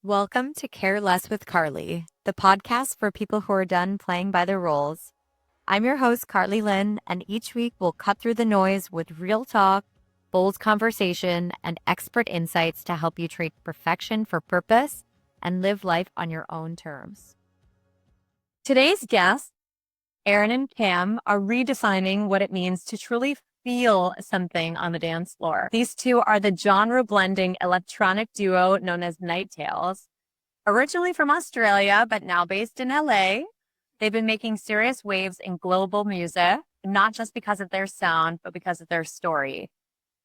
Welcome to Care Less with Carly, the podcast for people who are done playing by their roles. I'm your host, Carly Lynn, and each week we'll cut through the noise with real talk, bold conversation, and expert insights to help you trade perfection for purpose and live life on your own terms. Today's guests, Aaron and Kam, are redefining what it means to truly feel something on the dance floor. These two are the genre-blending electronic duo known as Night Tales. Originally from Australia, but now based in LA, they've been making serious waves in global music, not just because of their sound, but because of their story.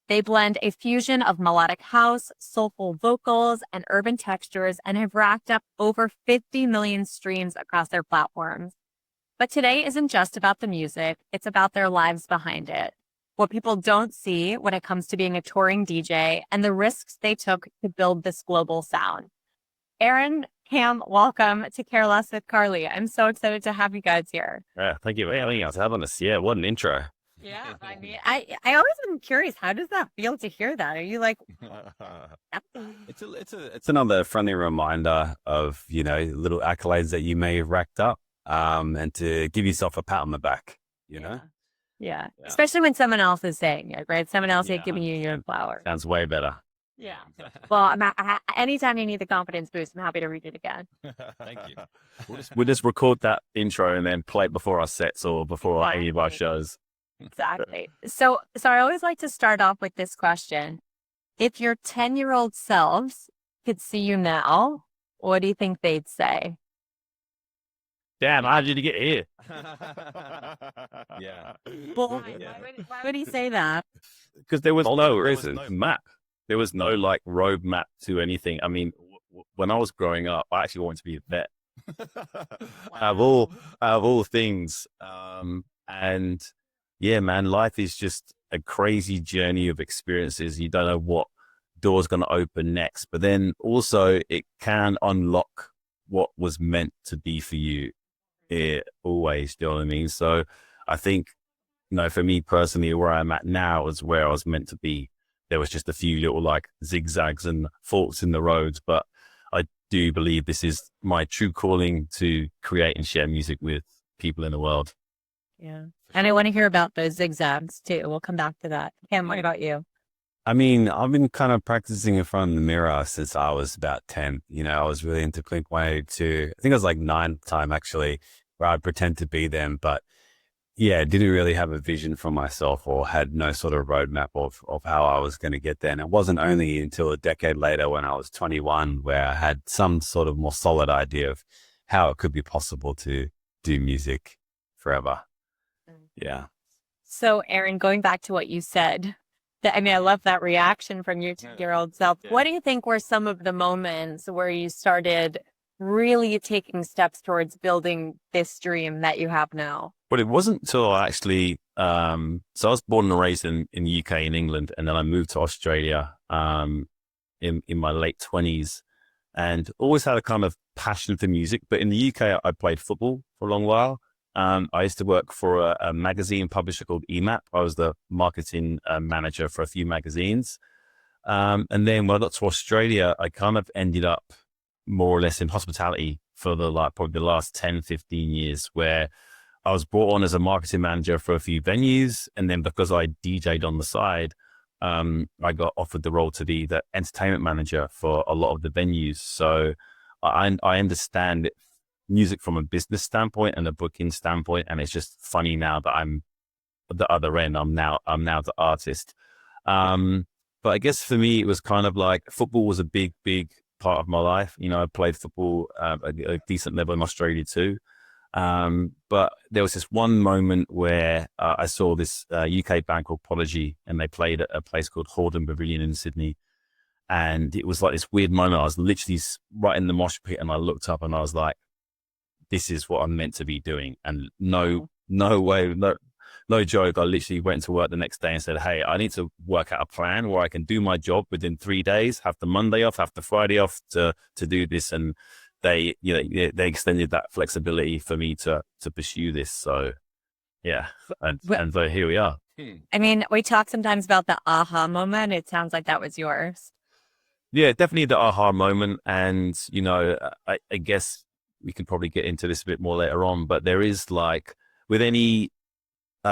They blend a fusion of melodic house, soulful vocals, and urban textures, and have racked up over 50 million streams across their platforms. But today isn't just about the music, it's about their lives behind it. What people don't see when it comes to being a touring DJ and the risks they took to build this global sound. Aaron, Kam, welcome to Care Less with Carly. I'm so excited to have you guys here. Yeah, thank you. I was having us. Yeah, what an intro. Yeah, I mean, I always am curious. How does that feel to hear that? Are you like, it's another friendly reminder of little accolades that you may have racked up, and to give yourself a pat on the back. Yeah. Especially when someone else is saying it, right? Someone else is giving you your flowers. Sounds way better. Yeah. Well, anytime you need the confidence boost, I'm happy to read it again. Thank you. We'll just record that intro and then play it before our sets or before any of our shows. Exactly. So I always like to start off with this question. If your 10-year-old selves could see you now, what do you think they'd say? Damn, how did you get here? Yeah. Well, why would he say that? Because there was no map. There was no road map to anything. I mean, when I was growing up, I actually wanted to be a vet. Out of all things. And yeah, man, life is just a crazy journey of experiences. You don't know what door's going to open next, but then also it can unlock what was meant to be for you. Always, do you know what I mean? So I think, for me personally, where I'm at now is where I was meant to be. There was just a few little zigzags and forks in the roads, but I do believe this is my true calling to create and share music with people in the world. Yeah. And I want to hear about those zigzags too. We'll come back to that. Kam, what about you? I mean, I've been kind of practicing in front of the mirror since I was about 10. I was really into Blink 182. I think I was 9 at the time, actually, where I'd pretend to be them. But yeah, didn't really have a vision for myself or had no sort of roadmap of how I was going to get there. And it wasn't only until a decade later when I was 21 where I had some sort of more solid idea of how it could be possible to do music forever. Yeah. So, Aaron, going back to what you said, I love that reaction from your 10-year-old self. Yeah. What do you think were some of the moments where you started really taking steps towards building this dream that you have now? But it wasn't until I actually, so I was born and raised in the UK, in England, and then I moved to Australia in my late 20s, and always had a kind of passion for music. But in the UK, I played football for a long while. I used to work for a magazine publisher called EMAP. I was the marketing manager for a few magazines. And then when I got to Australia, I kind of ended up more or less in hospitality for probably the last 10, 15 years, where I was brought on as a marketing manager for a few venues. And then because I DJ'd on the side, I got offered the role to be the entertainment manager for a lot of the venues. So I understand music from a business standpoint and a booking standpoint, and it's just funny now that I'm at the other end. I'm now the artist. But I guess for me, it was kind of football was a big part of my life. I played football at a decent level in Australia too. But there was this one moment where I saw this UK band called Prodigy, and they played at a place called Hordern Pavilion in Sydney. And it was this weird moment. I was literally right in the mosh pit, and I looked up and I was like, this is what I'm meant to be doing. And no way, no joke. I literally went to work the next day and said, hey, I need to work out a plan where I can do my job within 3 days, have the Monday off, have the Friday off to do this. And they extended that flexibility for me to pursue this. So yeah. And so here we are. I mean, we talk sometimes about the aha moment. It sounds like that was yours. Yeah, definitely the aha moment. And, I guess we can probably get into this a bit more later on, but there is like with any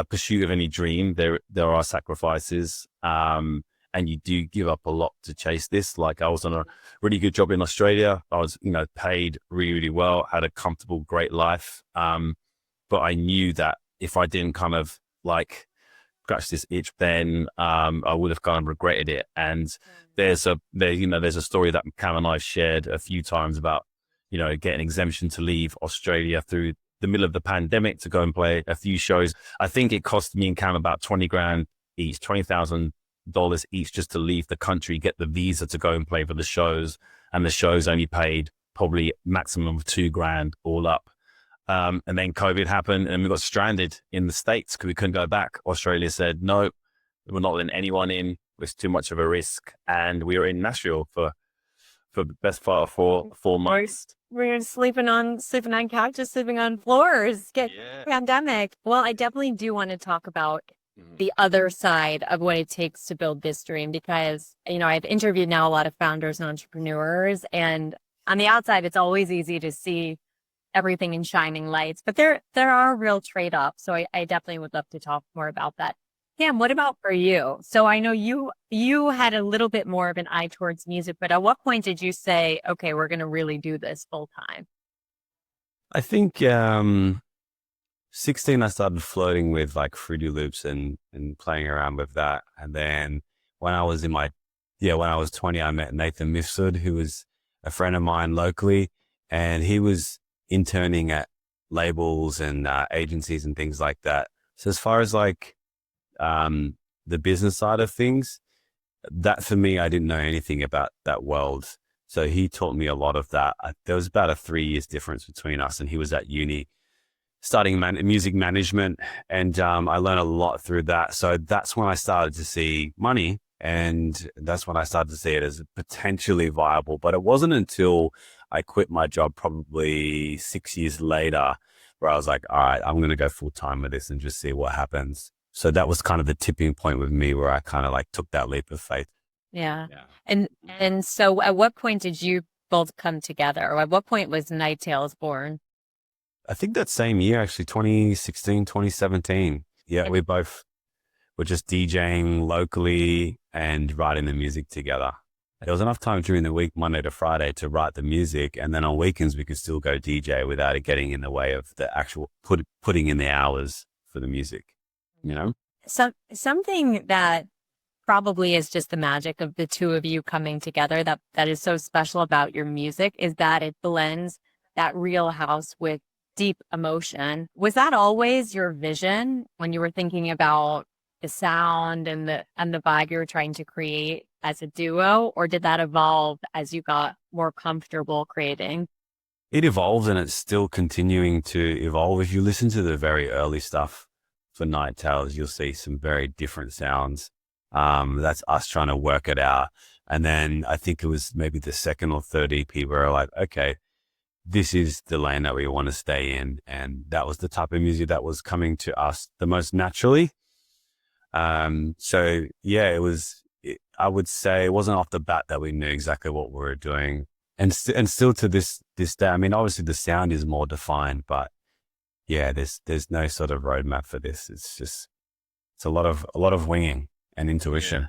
pursuit of any dream, there are sacrifices. And you do give up a lot to chase this. Like I was on a really good job in Australia. I was, paid really, really well, had a comfortable, great life. But I knew that if I didn't kind of like scratch this itch, then I would have kind of regretted it. And there's a story that Cam and I shared a few times about, getting exemption to leave Australia through the middle of the pandemic to go and play a few shows. I think it cost me and Cam about 20 grand each, $20,000 each just to leave the country, get the visa to go and play for the shows. And the shows only paid probably maximum of 2 grand all up. And then COVID happened and we got stranded in the States because we couldn't go back. Australia said, no, we're not letting anyone in. It's too much of a risk. And we were in Nashville for the best part of four months. We're sleeping on couches, sleeping on floors, pandemic. Well, I definitely do want to talk about the other side of what it takes to build this dream, because, I've interviewed now a lot of founders and entrepreneurs, and on the outside, it's always easy to see everything in shining lights, but there are real trade-offs. So I definitely would love to talk more about that. Cam, what about for you? So I know you had a little bit more of an eye towards music, but at what point did you say, okay, we're going to really do this full time? I think 16, I started floating with like Fruity Loops and playing around with that. And then when I was when I was 20, I met Nathan Mifsud, who was a friend of mine locally, and he was interning at labels and agencies and things like that. So as far as like the business side of things, that for me, I didn't know anything about that world. So he taught me a lot of that. There was about a 3 years difference between us, and he was at uni studying music management. And I learned a lot through that. So that's when I started to see money, and that's when I started to see it as potentially viable. But it wasn't until I quit my job probably 6 years later where I was like, all right, I'm going to go full time with this and just see what happens. So that was kind of the tipping point with me where I kind of like took that leap of faith. Yeah. And so at what point did you both come together? Or at what point was Night Tales born? I think that same year, actually, 2016, 2017. Yeah, we both were just DJing locally and writing the music together. There was enough time during the week, Monday to Friday, to write the music. And then on weekends, we could still go DJ without it getting in the way of the actual putting in the hours for the music, So something that probably is just the magic of the two of you coming together that is so special about your music is that it blends that real house with deep emotion. Was that always your vision when you were thinking about the sound and the vibe you were trying to create as a duo, or did that evolve as you got more comfortable creating? It evolved, and it's still continuing to evolve. If you listen to the very early stuff for Night Tales, you'll see some very different sounds. That's us trying to work it out. And then I think it was maybe the second or third EP where we're like, okay, this is the lane that we want to stay in. And that was the type of music that was coming to us the most naturally. So yeah, I would say it wasn't off the bat that we knew exactly what we were doing. And still to this day, I mean, obviously the sound is more defined, but yeah, there's no sort of roadmap for this. It's a lot of winging and intuition. Yeah.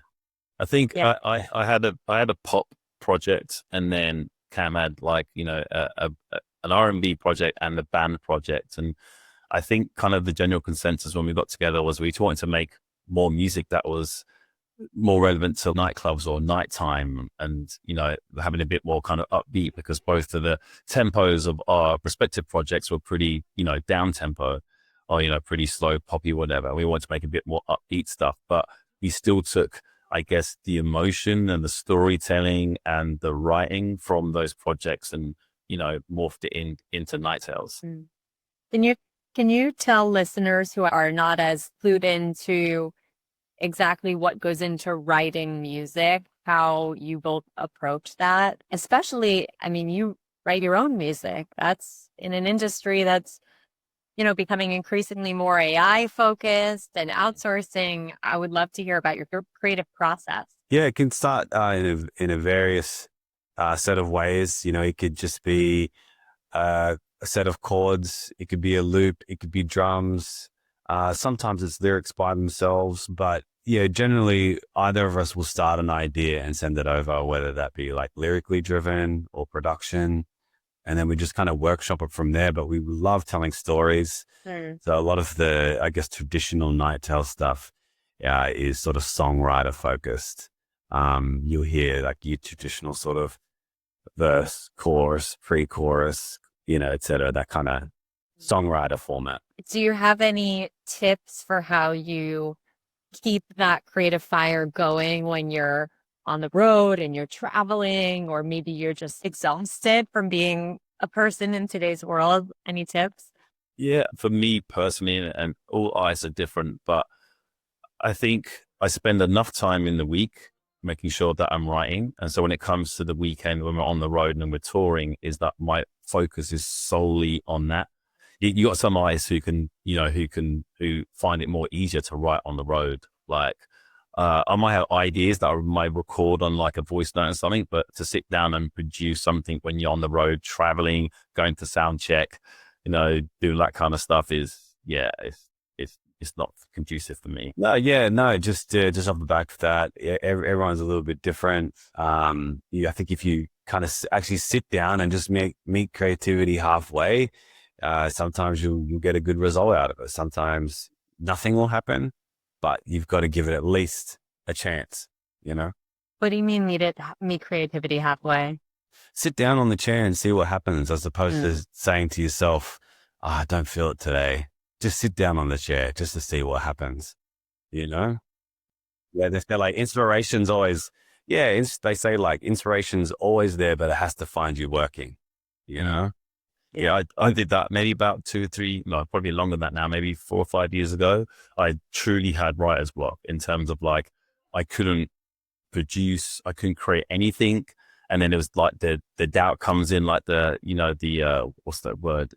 I think I had a pop project, and then Cam had like, an R&B project and the band project. And I think kind of the general consensus when we got together was we wanted to make more music that was more relevant to nightclubs or nighttime, and, having a bit more kind of upbeat, because both of the tempos of our respective projects were pretty, down tempo or, pretty slow, poppy, whatever. We wanted to make a bit more upbeat stuff, but we still took, I guess, the emotion and the storytelling and the writing from those projects and, morphed it into Night Tales. Can you tell listeners who are not as clued into exactly what goes into writing music, how you both approach that? Especially, I mean, you write your own music. That's in an industry that's, becoming increasingly more AI focused and outsourcing. I would love to hear about your creative process. Yeah, it can start in a various set of ways. You know, it could just be a set of chords. It could be a loop. It could be drums. Sometimes it's lyrics by themselves, but yeah, generally either of us will start an idea and send it over, whether that be like lyrically driven or production. And then we just kind of workshop it from there. But we love telling stories. Mm. So a lot of the, I guess, traditional night tale stuff is sort of songwriter focused. You'll hear like your traditional sort of verse, chorus, pre-chorus, you know, et cetera, that kind of songwriter format. Do you have any tips for how you keep that creative fire going when you're on the road and you're traveling, or maybe you're just exhausted from being a person in today's world? Any tips? Yeah, for me personally, and all artists are different, but I think I spend enough time in the week making sure that I'm writing. And so when it comes to the weekend, when we're on the road and we're touring, is that my focus is solely on that. You got some artists who can, you know, who find it more easier to write on the road. Like, I might have ideas that I might record on like a voice note or something, but to sit down and produce something when you're on the road, traveling, going to sound check, you know, doing that kind of stuff is, yeah, it's not conducive for me. No, yeah, no, just off the back of that, yeah, everyone's a little bit different. Yeah, I think if you kind of actually sit down and just meet creativity halfway, sometimes you'll get a good result out of it. Sometimes nothing will happen, but you've got to give it at least a chance, you know? What do you mean meet creativity halfway? Sit down on the chair and see what happens, as opposed Mm. to saying to yourself, I don't feel it today. Just sit down on the chair just to see what happens, you know? Yeah, they're like, inspiration's always, yeah, they say like inspiration's always there, but it has to find you working, you know? Yeah, I did that maybe about 2 or 3, no, probably longer than that now, maybe 4 or 5 years ago. I truly had writer's block in terms of like, I couldn't produce, I couldn't create anything. And then it was like the doubt comes in, like the, you know, the, what's that word?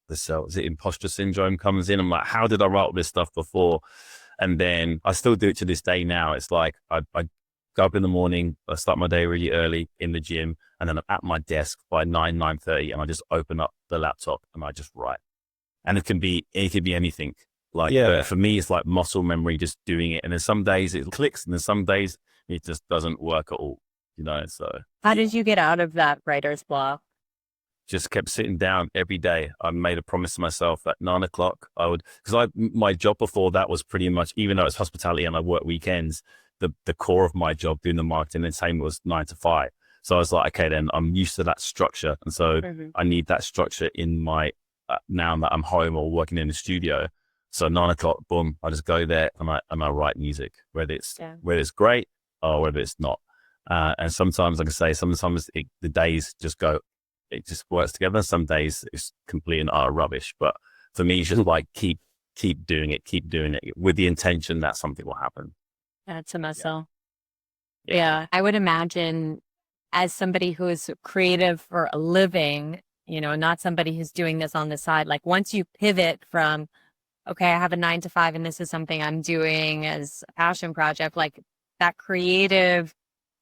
Is it imposter syndrome comes in? I'm like, how did I write all this stuff before? And then I still do it to this day now. It's like, I go up in the morning, I start my day really early in the gym, and then I'm at my desk by 9:30, and I just open up the laptop and I just write. And it can be anything. Like, Yeah. for me, it's like muscle memory, just doing it. And then some days it clicks, and then some days it just doesn't work at all, you know? So How did you get out of that writer's block? just kept sitting down every day. I made a promise to myself at 9 o'clock I would, because my job before that was pretty much, even though it's hospitality and I work weekends, the core of my job doing the marketing and entertainment was 9 to 5. So I was like, okay, then I'm used to that structure. And so I need that structure in my, now that I'm home or working in the studio. So 9 o'clock, boom, I just go there and I write music, whether it's great or whether it's not. And sometimes, like I say, sometimes the days just go, it just works together. Some days it's complete and utter rubbish, but for me, it's just like keep doing it with the intention that something will happen. That's a muscle. Yeah. I would imagine, as somebody who is creative for a living, you know, not somebody who's doing this on the side, like once you pivot from, okay, I have a 9 to 5 and this is something I'm doing as a passion project, like that creative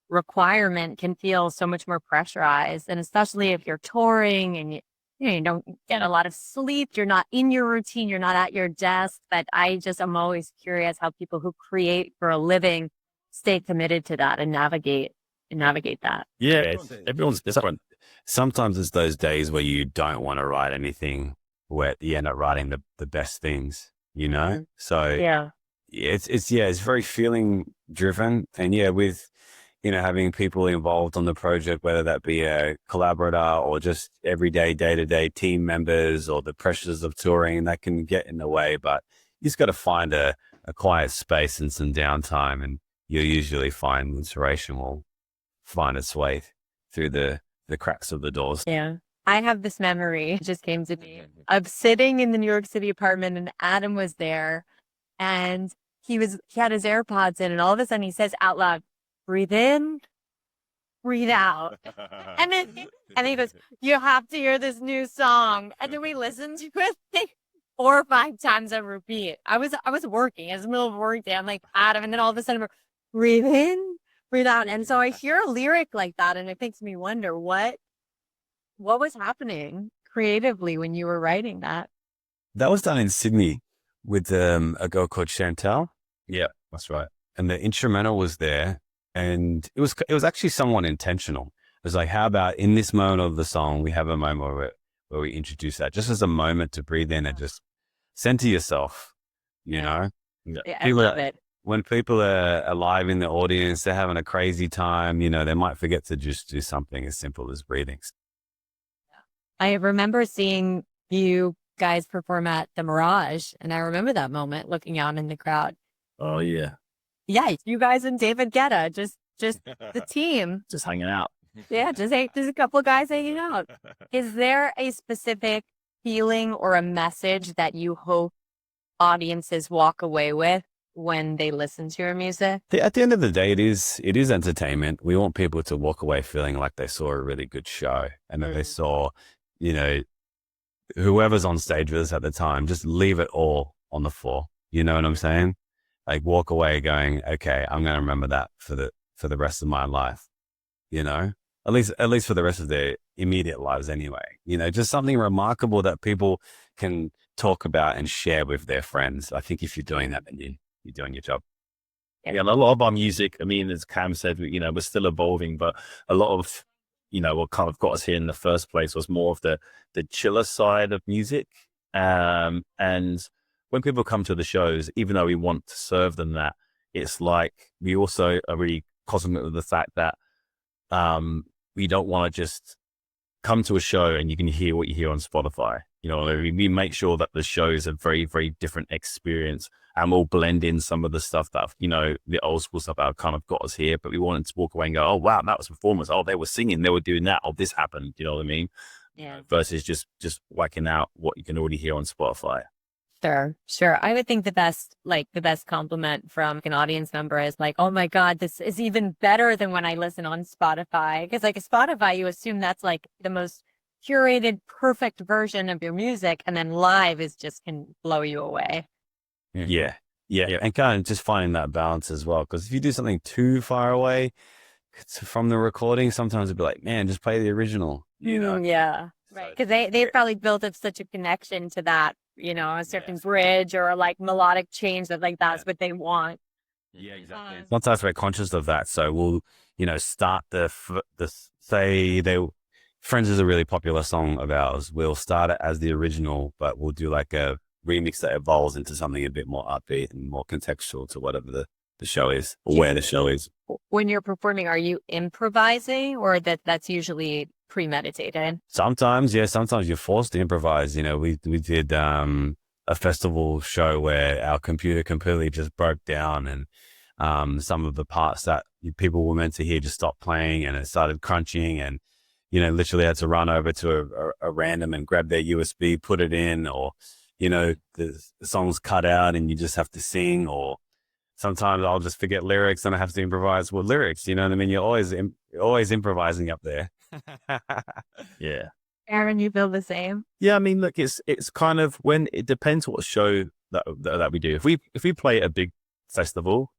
requirement can feel so much more pressurized. And especially if you're touring and you don't get a lot of sleep, you're not in your routine, you're not at your desk. But I'm always curious how people who create for a living stay committed to that and navigate that. Yeah, everyone's different. Sometimes it's those days where you don't want to write anything, where you end up writing the best things, you know? So Yeah. it's very feeling driven. And yeah, with, you know, having people involved on the project, whether that be a collaborator or just everyday, day-to-day team members, or the pressures of touring, that can get in the way. But you just got to find a quiet space and some downtime, and you'll usually find inspiration will find its way through the cracks of the doors. Yeah. I have this memory, it just came to me, of sitting in the New York City apartment and Adam was there and he had his AirPods in, and all of a sudden he says out loud, breathe in, breathe out. And then he goes, you have to hear this new song. And then we listened to it like 4 or 5 times on repeat. I was working. It was the middle of a work day. I'm like, Adam, and then all of a sudden, breathe in, for that. And so I hear a lyric like that and it makes me wonder what was happening creatively when you were writing that. That was done in Sydney with a girl called Chantel. Yeah, that's right. And the instrumental was there, and it was actually somewhat intentional. It was like, how about in this moment of the song, we have a moment where we introduce that just as a moment to breathe in and just center yourself, you know? Yeah. Yeah, I love it. When people are alive in the audience, they're having a crazy time, you know, they might forget to just do something as simple as breathing. I remember seeing you guys perform at the Mirage, and I remember that moment looking out in the crowd. Oh yeah. Yeah, you guys and David Guetta, just the team. Just hanging out. Yeah, just a couple of guys hanging out. Is there a specific feeling or a message that you hope audiences walk away with when they listen to your music? At the end of the day, it is entertainment. We want people to walk away feeling like they saw a really good show and that they saw, you know, whoever's on stage with us at the time, just leave it all on the floor. You know what I'm saying? Like walk away going, okay, I'm going to remember that for the rest of my life, you know, at least for the rest of their immediate lives anyway, you know, just something remarkable that people can talk about and share with their friends. I think if you're doing that, then you're doing your job. Yeah, and a lot of our music, I mean, as Cam said, you know, we're still evolving, but a lot of, you know, what kind of got us here in the first place was more of the chiller side of music. And when people come to the shows, even though we want to serve them that, it's like we also are really cognizant of the fact that we don't want to just come to a show and you can hear what you hear on Spotify. You know, we make sure that the show is a very, very different experience, and we'll blend in some of the stuff that, you know, the old school stuff that kind of got us here, but we wanted to walk away and go, oh, wow, that was performance. Oh, they were singing, they were doing that. Oh, this happened. You know what I mean? Yeah. Versus just whacking out what you can already hear on Spotify. Sure. I would think the best compliment from an audience member is like, oh my God, this is even better than when I listen on Spotify. Because like a Spotify, you assume that's like the most curated, perfect version of your music. And then live is just can blow you away. Yeah. And kind of just finding that balance as well. Because if you do something too far away from the recording, sometimes it'd be like, man, just play the original. You know? Yeah. Right. Because they probably built up such a connection to that, you know, a certain bridge or like melodic change that like that's what they want. Yeah, exactly. Sometimes we're conscious of that. So we'll, you know, start say Friends is a really popular song of ours. We'll start it as the original, but we'll do like a remix that evolves into something a bit more upbeat and more contextual to whatever the show is or where the show is. When you're performing, are you improvising or that's usually premeditated? Sometimes, yeah. Sometimes you're forced to improvise. You know, we did a festival show where our computer completely just broke down and some of the parts that people were meant to hear just stopped playing and it started crunching and, you know, literally had to run over to a random and grab their USB, put it in, or, you know, the song's cut out and you just have to sing, or sometimes I'll just forget lyrics and I have to improvise with lyrics. You know what I mean? You're always improvising up there. Yeah. Aaron, you feel the same? Yeah. I mean, look, it's kind of when it depends what show that we do. If we play at a big festival,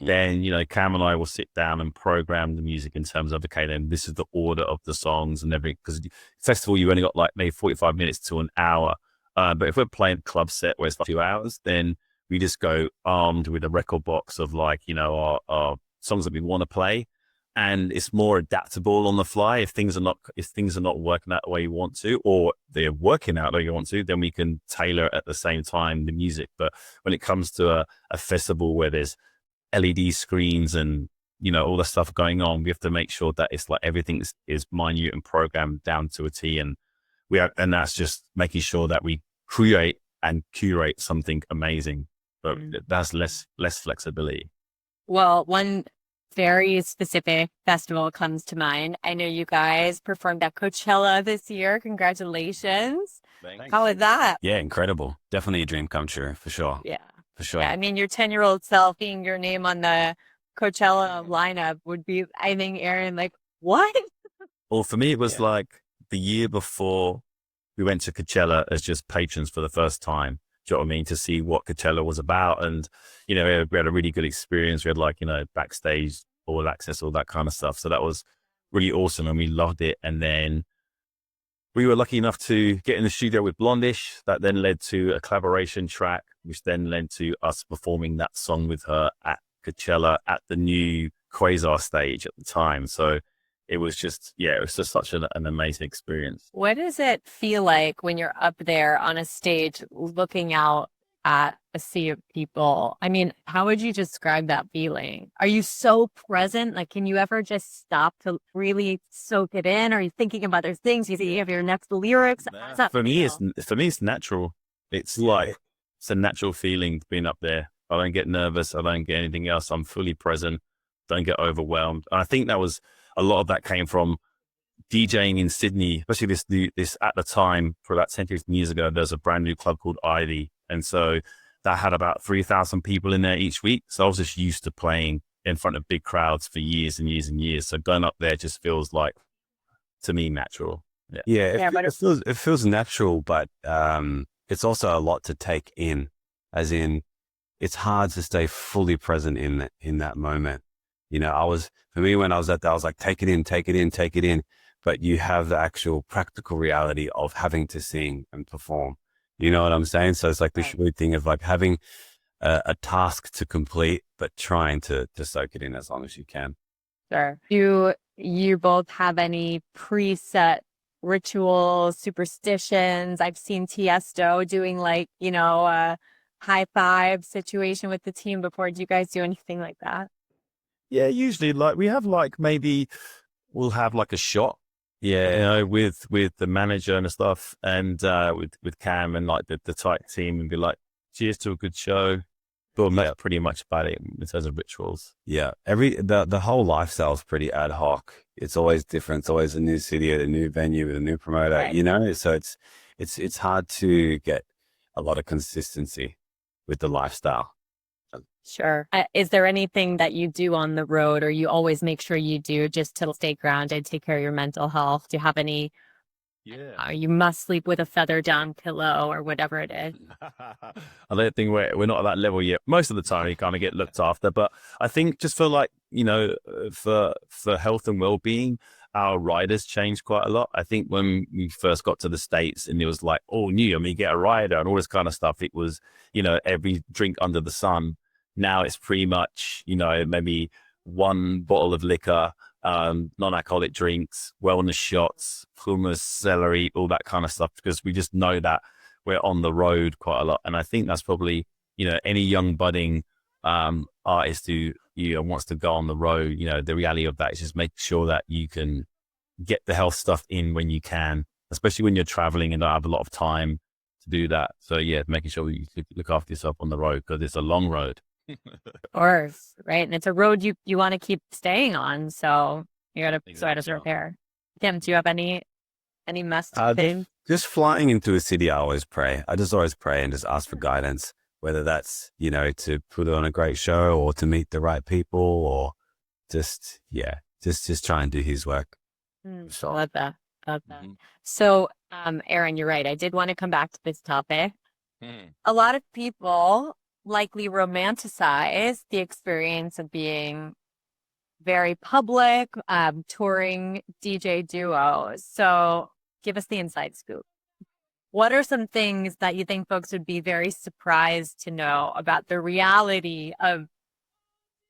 then, you know, Cam and I will sit down and program the music in terms of, okay, then this is the order of the songs and everything. Because festival, you only got like maybe 45 minutes to an hour. But if we're playing a club set where it's like 2 hours, then we just go armed with a record box of like, you know, our songs that we want to play. And it's more adaptable on the fly. If things are not working out the way you want to, or they're working out the way you want to, then we can tailor at the same time the music. But when it comes to a festival where there's LED screens and, you know, all the stuff going on, we have to make sure that it's like everything is minute and programmed down to a T. And that's just making sure that we create and curate something amazing, but that's less flexibility. Well, one very specific festival comes to mind. I know you guys performed at Coachella this year. Congratulations. Thanks. How was that? Yeah, incredible. Definitely a dream come true for sure. Yeah. For sure. Yeah, I mean, your 10-year-old self being your name on the Coachella lineup would be, I think, Aaron, like, what? Well, for me, it was like the year before we went to Coachella as just patrons for the first time. Do you know what I mean? To see what Coachella was about. And, you know, we had a really good experience. We had like, you know, backstage all access, all that kind of stuff. So that was really awesome, and we loved it. And then we were lucky enough to get in the studio with Blondish. That then led to a collaboration track, which then led to us performing that song with her at Coachella at the new Quasar stage at the time. So it was just such an amazing experience. What does it feel like when you're up there on a stage looking out at a sea of people? I mean, how would you describe that feeling? Are you so present? Like, can you ever just stop to really soak it in? Are you thinking of other things? You think of your next lyrics? How does that For me, feel? it's natural. It's like, it's a natural feeling being up there. I don't get nervous. I don't get anything else. I'm fully present. Don't get overwhelmed. And I think that was a lot of that came from DJing in Sydney, especially this at the time, for about 10 years ago, there's a brand new club called Ivy. And so that had about 3,000 people in there each week. So I was just used to playing in front of big crowds for years and years and years. So going up there just feels like, to me, natural. It feels natural, but it's also a lot to take in, as in it's hard to stay fully present in that moment. You know, for me, when I was at that, I was like, take it in, take it in, take it in. But you have the actual practical reality of having to sing and perform. You know what I'm saying? So it's like this weird thing of like having a task to complete, but trying to soak it in as long as you can. Sure. Do you both have any preset rituals, superstitions? I've seen Tiesto doing like, a high five situation with the team before. Do you guys do anything like that? Yeah, usually like we have like maybe we'll have like a shot, with the manager and stuff, and with Cam and like the tight team, and be like, cheers to a good show. Boom, that's pretty much about it in terms of rituals. Yeah, the whole lifestyle is pretty ad hoc. It's always different. It's always a new city, a new venue with a new promoter. Right. You know, so it's hard to get a lot of consistency with the lifestyle. Sure. Is there anything that you do on the road, or you always make sure you do just to stay grounded, take care of your mental health? Do you have any, you must sleep with a feather down pillow or whatever it is? I don't think we're not at that level yet. Most of the time you kind of get looked after, but I think just for like, for health and well-being, our riders changed quite a lot. I think when we first got to the States and it was like all new, I mean, get a rider and all this kind of stuff. It was, every drink under the sun. Now it's pretty much, maybe one bottle of liquor, non-alcoholic drinks, wellness shots, hummus, celery, all that kind of stuff, because we just know that we're on the road quite a lot. And I think that's probably, any young budding artist who wants to go on the road, the reality of that is just make sure that you can get the health stuff in when you can, especially when you're traveling and don't have a lot of time to do that. So yeah, making sure you look after yourself on the road, because it's a long road. Of course, right? And it's a road you want to keep staying on, so you got to sort of repair. Tim, do you have any must things? Just flying into a city, I always pray. I just always pray and just ask for guidance, whether that's, to put on a great show or to meet the right people, or just try and do his work. Love that. Mm-hmm. So, Aaron, you're right. I did want to come back to this topic. A lot of people likely romanticize the experience of being very public, touring DJ duos. So give us the inside scoop. What are some things that you think folks would be very surprised to know about the reality of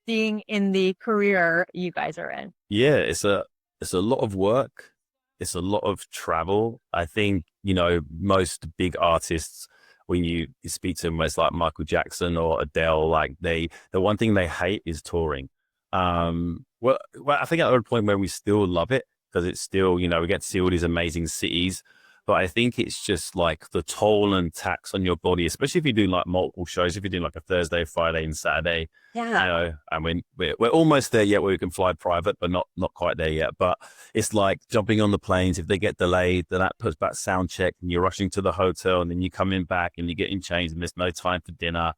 being in the career you guys are in? Yeah, it's a lot of work. It's a lot of travel. I think, most big artists, when you speak to them, it's like Michael Jackson or Adele, like the one thing they hate is touring. Well, I think at a point where we still love it, because it's still, we get to see all these amazing cities, but I think it's just like the toll and tax on your body, especially if you do like multiple shows, if you do like a Thursday, Friday and Saturday. Yeah. I mean, we're almost there yet where we can fly private, but not quite there yet. But it's like jumping on the planes. If they get delayed, then that puts back sound check and you're rushing to the hotel, and then you come in back and you're getting changed and there's no time for dinner.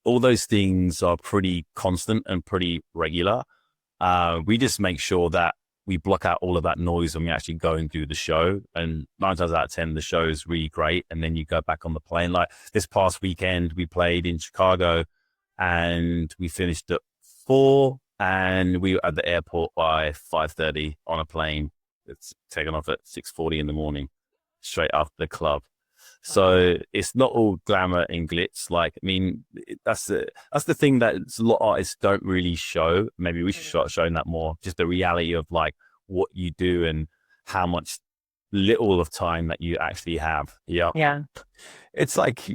All those things are pretty constant and pretty regular. We just make sure that we block out all of that noise when we actually go and do the show. And 9 times out of 10, the show is really great. And then you go back on the plane. Like this past weekend, we played in Chicago and we finished at 4, and we were at the airport by 5:30 on a plane. It's taken off at 6:40 in the morning, straight after the club. So it's not all glamour and glitz. Like, I mean, that's the thing that a lot of artists don't really show. Maybe we should start showing that more. Just the reality of like what you do and how much little of time that you actually have. Yeah. Yeah. It's like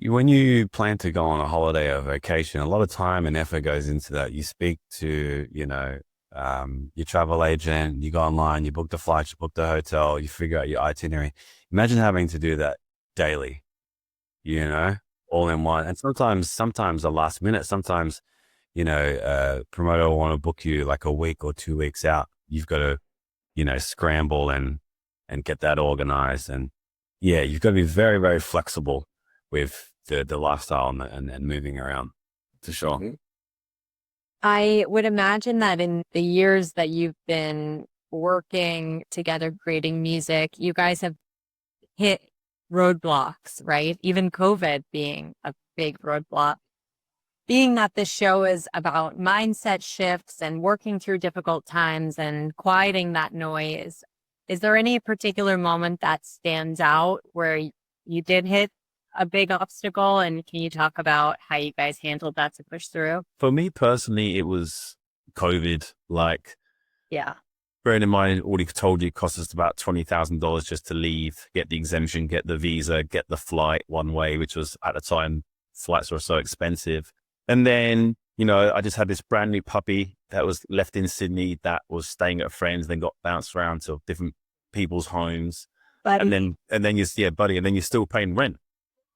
when you plan to go on a holiday or vacation, a lot of time and effort goes into that. You speak to, your travel agent, you go online, you book the flights, you book the hotel, you figure out your itinerary. Imagine having to do that daily, all in one. And sometimes the last minute, sometimes, promoter will want to book you like a week or 2 weeks out. You've got to, scramble and get that organized. And yeah, you've got to be very, very flexible with the lifestyle and moving around, for sure. Mhm. I would imagine that in the years that you've been working together, creating music, you guys have hit roadblocks, right? Even COVID being a big roadblock. Being that this show is about mindset shifts and working through difficult times and quieting that noise, is there any particular moment that stands out where you did hit a big obstacle? And can you talk about how you guys handled that to push through? For me personally, it was COVID. Like, Yeah. bearing in mind, already told you it cost us about $20,000 just to leave, get the exemption, get the visa, get the flight one way, which was at the time, flights were so expensive. And then, I just had this brand new puppy that was left in Sydney that was staying at a friend's, then got bounced around to different people's homes. Buddy. And then buddy. And then you're still paying rent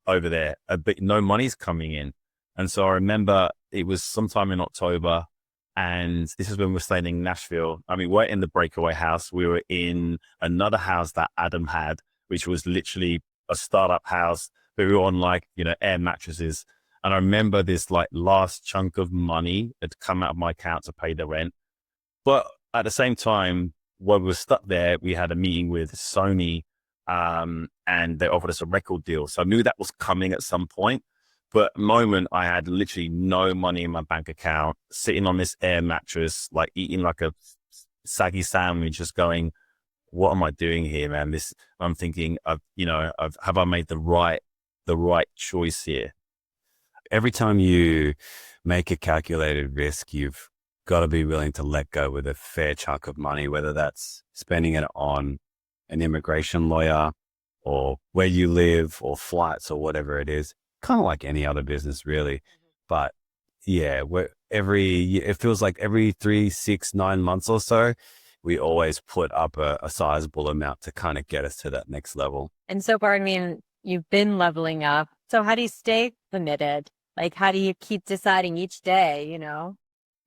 over there, but no money's coming in. And so I remember it was sometime in October, and this is when we're staying in Nashville. I mean, we're in the breakaway house. We were in another house that Adam had, which was literally a startup house, but we were on like, air mattresses. And I remember this like last chunk of money had come out of my account to pay the rent. But at the same time, while we were stuck there, we had a meeting with Sony, and they offered us a record deal. So I knew that was coming at some point. But at the moment, I had literally no money in my bank account, sitting on this air mattress, like eating like a saggy sandwich, just going, what am I doing here, man? I'm thinking have I made the right choice here? Every time you make a calculated risk, you've got to be willing to let go with a fair chunk of money, whether that's spending it on an immigration lawyer or where you live or flights or whatever it is, kind of like any other business really. But yeah, it feels like every 3, 6, 9 months or so, we always put up a sizable amount to kind of get us to that next level. And so far, I mean, you've been leveling up. So how do you stay committed? Like, how do you keep deciding each day,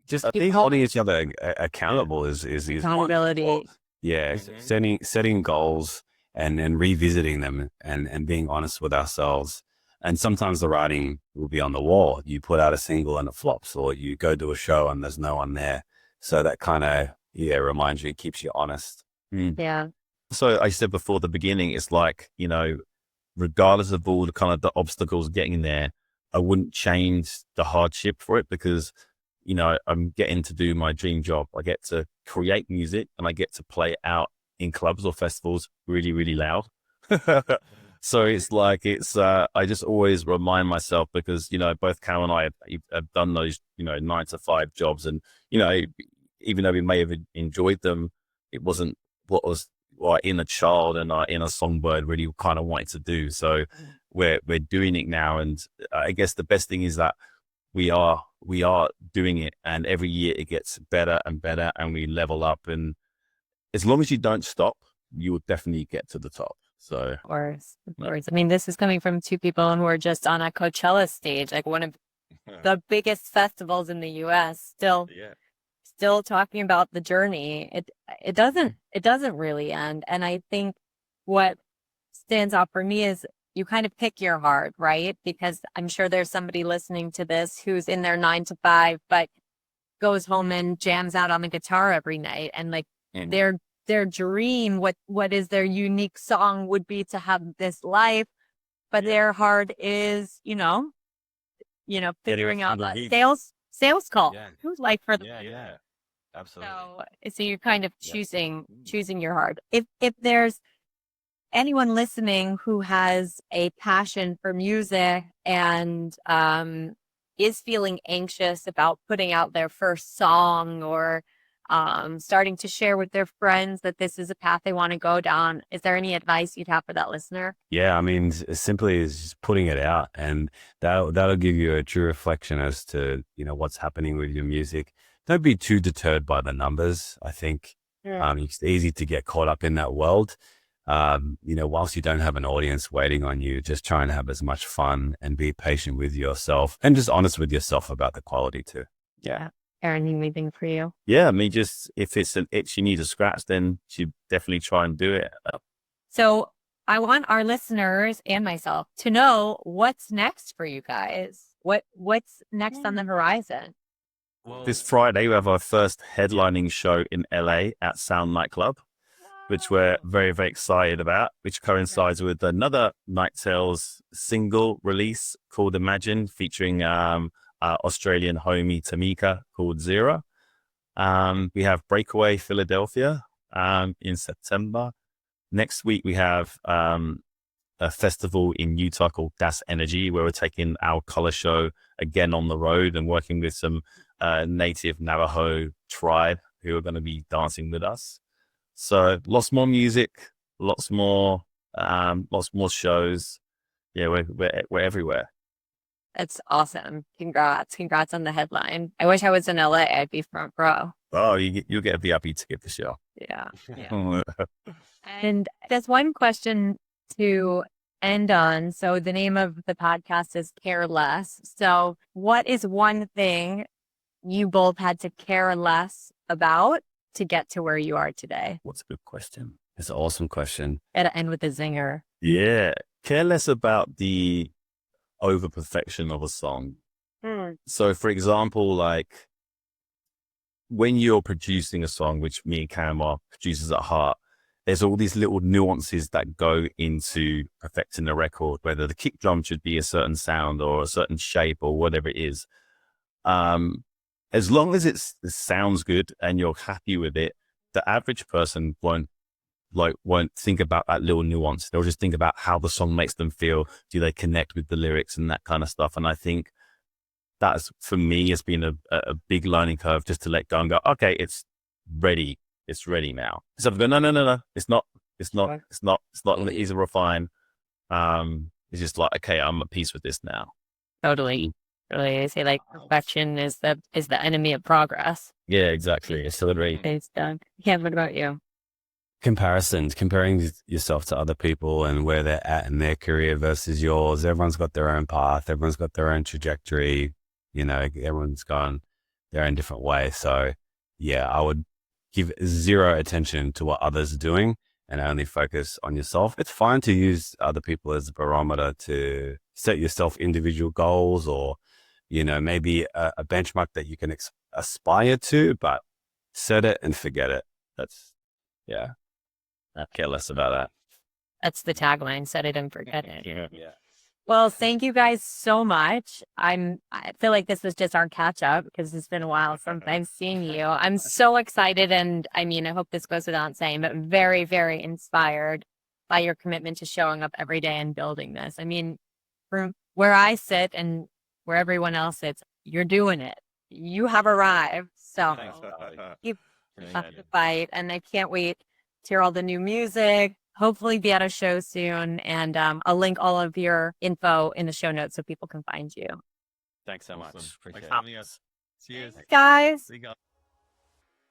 Just holding each other accountable is accountability. Yeah. Mm-hmm. Setting goals and revisiting them and being honest with ourselves. And sometimes the writing will be on the wall. You put out a single and it flops, or you go do a show and there's no one there. So that kind of, reminds you, keeps you honest. Yeah. So I said before the beginning, it's like, regardless of all the kind of the obstacles getting there, I wouldn't change the hardship for it because, I'm getting to do my dream job. I get to create music and I get to play it out in clubs or festivals really, really loud. So it's like, I just always remind myself because, both Kam and I have done those, 9 to 5 jobs. And, even though we may have enjoyed them, it wasn't what our inner child and our inner songbird really kind of wanted to do. So we're doing it now. And I guess the best thing is that we are doing it, and every year it gets better and better and we level up. And as long as you don't stop, you will definitely get to the top. So Of course. I mean, this is coming from two people who are just on a Coachella stage, like one of the biggest festivals in the US, still talking about the journey. It doesn't really end. And I think what stands out for me is you kind of pick your heart, right? Because I'm sure there's somebody listening to this who's in their 9 to 5, but goes home and jams out on the guitar every night. And like their dream, what is their unique song would be to have this life, but their heart is, figuring out that sales call. Yeah. Who's like for the Yeah. Absolutely. so you're kind of Yep. choosing your heart. If there's anyone listening who has a passion for music and is feeling anxious about putting out their first song or starting to share with their friends that this is a path they want to go down, is there any advice you'd have for that listener? Yeah, I mean, as simply as just putting it out, and that'll give you a true reflection as to, what's happening with your music. Don't be too deterred by the numbers. I think it's easy to get caught up in that world. Whilst you don't have an audience waiting on you, just try and have as much fun and be patient with yourself and just honest with yourself about the quality too. Yeah. Aaron, anything for you? Yeah, I mean, just if it's an itch you need to scratch, then you definitely try and do it. So I want our listeners and myself to know what's next for you guys. What's next on the horizon? This Friday, we have our first headlining show in LA at Sound Nightclub, which we're very, very excited about, which coincides with another Night Tales single release called Imagine, featuring our Australian homie Tamika, called Zero. We have Breakaway Philadelphia in September. Next week, we have a festival in Utah called Das Energy, where we're taking our color show again on the road and working with some native Navajo tribe who are going to be dancing with us. So lots more music, lots more shows. Yeah, we're everywhere. That's awesome. Congrats on the headline. I wish I was in LA. I'd be front row. Oh, you'll get a VIP ticket for sure. Yeah. And there's one question to end on. So the name of the podcast is Care Less. So what is one thing you both had to care less about to get to where you are today? What's a good question? It's an awesome question. Gotta end with a zinger. Yeah, care less about the over perfection of a song. So for example, like when you're producing a song, which me and Kam are producers at heart, there's all these little nuances that go into perfecting the record, whether the kick drum should be a certain sound or a certain shape or whatever it is. As long as it sounds good and you're happy with it, the average person won't think about that little nuance. They'll just think about how the song makes them feel. Do they connect with the lyrics and that kind of stuff? And I think that's, for me, has been a big learning curve, just to let go and go, okay, it's ready. It's ready now. So I go, no. It's not easy to refine. It's just like, okay, I'm at peace with this now. Totally. They say like perfection is the enemy of progress. Yeah, exactly. It's literally. Thanks, Doug. Yeah, what about you? Comparing yourself to other people and where they're at in their career versus yours. Everyone's got their own path. Everyone's got their own trajectory. Everyone's gone their own different way. So yeah, I would give zero attention to what others are doing and only focus on yourself. It's fine to use other people as a barometer to set yourself individual goals or, maybe a benchmark that you can aspire to, but set it and forget it. I care less about that. That's the tagline, set it and forget it. Yeah. Well, thank you guys so much. I feel like this was just our catch up because it's been a while since I've seen you. I'm so excited. And I mean, I hope this goes without saying, but very, very inspired by your commitment to showing up every day and building this. I mean, from where I sit and where everyone else sits, you're doing it. You have arrived. So keep the fight. And I can't wait to hear all the new music. Hopefully be at a show soon. And I'll link all of your info in the show notes so people can find you. Thanks so much. Appreciate it. Having us. Cheers. Thanks, guys. See you guys.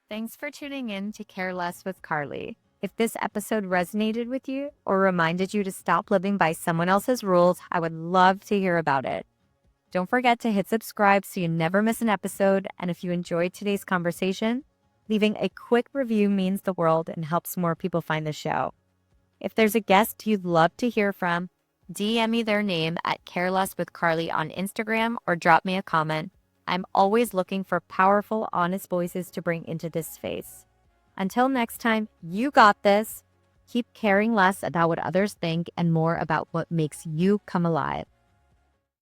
Thanks for tuning in to Care Less with Carly. If this episode resonated with you or reminded you to stop living by someone else's rules, I would love to hear about it. Don't forget to hit subscribe so you never miss an episode. And if you enjoyed today's conversation, leaving a quick review means the world and helps more people find the show. If there's a guest you'd love to hear from, DM me their name at Careless with Carly on Instagram or drop me a comment. I'm always looking for powerful, honest voices to bring into this space. Until next time, you got this. Keep caring less about what others think and more about what makes you come alive.